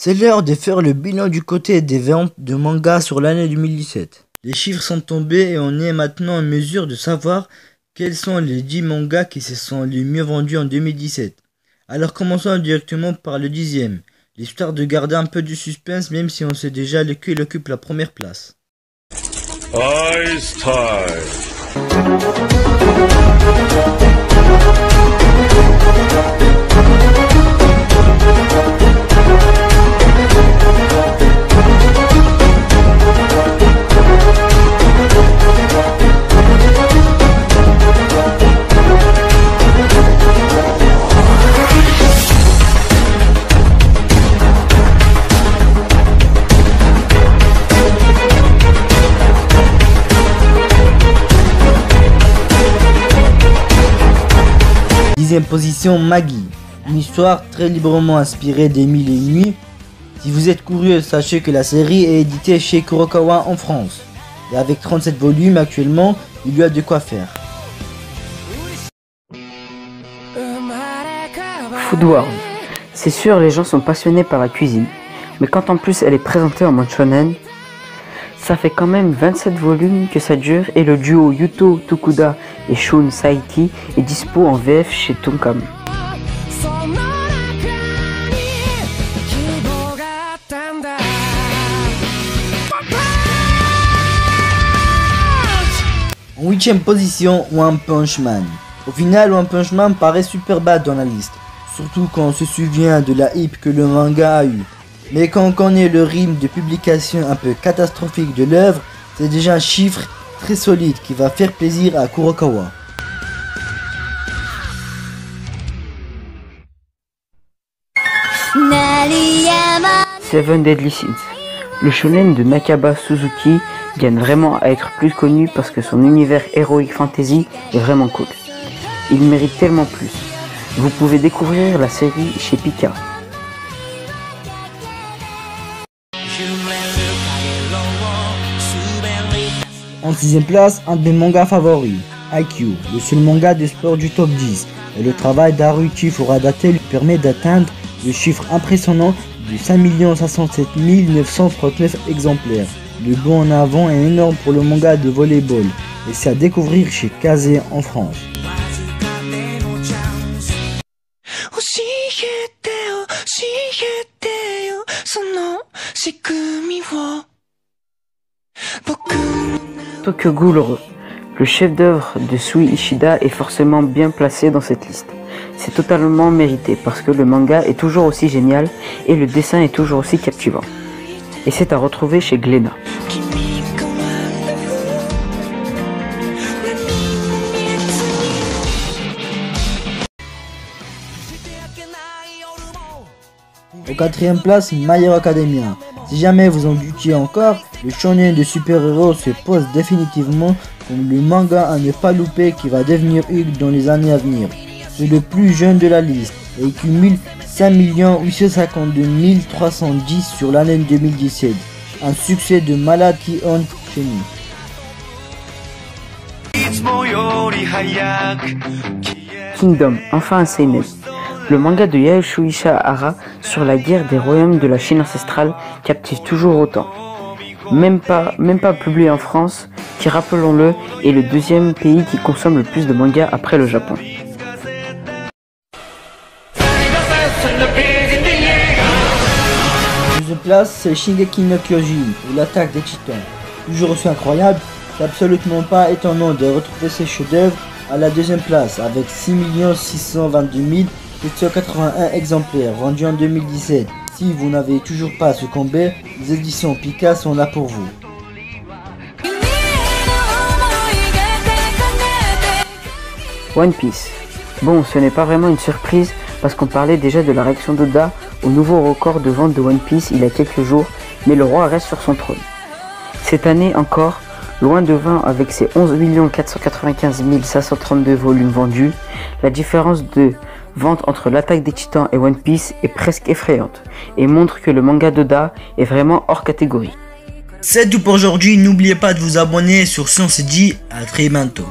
C'est l'heure de faire le bilan du côté des ventes de manga sur l'année 2017. Les chiffres sont tombés et on est maintenant en mesure de savoir quels sont les 10 mangas qui se sont les mieux vendus en 2017. Alors commençons directement par le 10e, l'histoire de garder un peu du suspense même si on sait déjà lequel occupe la première place. Ice Time. Dixième position, Maggie, une histoire très librement inspirée des Mille et Une Nuits. Si vous êtes curieux, sachez que la série est éditée chez Kurokawa en France. Et avec 37 volumes actuellement, il y a de quoi faire. Food Wars. C'est sûr, les gens sont passionnés par la cuisine. Mais quand en plus elle est présentée en mode shonen, ça fait quand même 27 volumes que ça dure et le duo Yuto Tokuda et Shun Saiki est dispo en VF chez Tonkam. En 8ème position, One Punch Man. Au final, One Punch Man paraît super bad dans la liste, surtout quand on se souvient de la hype que le manga a eu. Mais quand on connaît le rythme de publication un peu catastrophique de l'œuvre, c'est déjà un chiffre très solide qui va faire plaisir à Kurokawa. Seven Deadly Sins. Le shonen de Nakaba Suzuki gagne vraiment à être plus connu parce que son univers heroic fantasy est vraiment cool. Il mérite tellement plus. Vous pouvez découvrir la série chez Pika. En 6ème place, un de mes mangas favoris, Haikyuu, le seul manga de sport du top 10. Et le travail d'Haruki Furadate lui permet d'atteindre le chiffre impressionnant de 5 507 939 exemplaires. Le bond en avant est énorme pour le manga de volleyball et c'est à découvrir chez Kazé en France. Tokyo Ghoul. Le chef-d'œuvre de Sui Ishida est forcément bien placé dans cette liste. C'est totalement mérité parce que le manga est toujours aussi génial et le dessin est toujours aussi captivant. Et c'est à retrouver chez Glénat. Au 4ème place, My Hero Academia. Si jamais vous en doutiez encore, le shonen de super-héros se pose définitivement comme le manga à ne pas louper qui va devenir Hulk dans les années à venir. C'est le plus jeune de la liste et il cumule 5 852 310 sur l'année 2017. Un succès de malade qui honte chez nous. Kingdom, enfin un seinen. Le manga de Yashuhisa Hara sur la guerre des royaumes de la Chine ancestrale captive toujours autant. Même pas publié en France, qui rappelons-le est le deuxième pays qui consomme le plus de mangas après le Japon. Deuxième place, c'est Shingeki no Kyojin ou l'attaque des titans. Toujours aussi incroyable, c'est absolument pas étonnant de retrouver ces chefs-d'œuvre à la deuxième place avec 6 622 781 exemplaires vendus en 2017. Si vous n'avez toujours pas succombé, les éditions Pika sont là pour vous. One Piece. Bon, ce n'est pas vraiment une surprise parce qu'on parlait déjà de la réaction d'Oda au nouveau record de vente de One Piece il y a quelques jours, mais le roi reste sur son trône. Cette année encore, loin devant avec ses 11 495 532 volumes vendus, la différence de vente entre l'attaque des titans et One Piece est presque effrayante et montre que le manga d'Oda est vraiment hors catégorie. C'est tout pour aujourd'hui, n'oubliez pas de vous abonner. Sur ce, on se dit à très bientôt.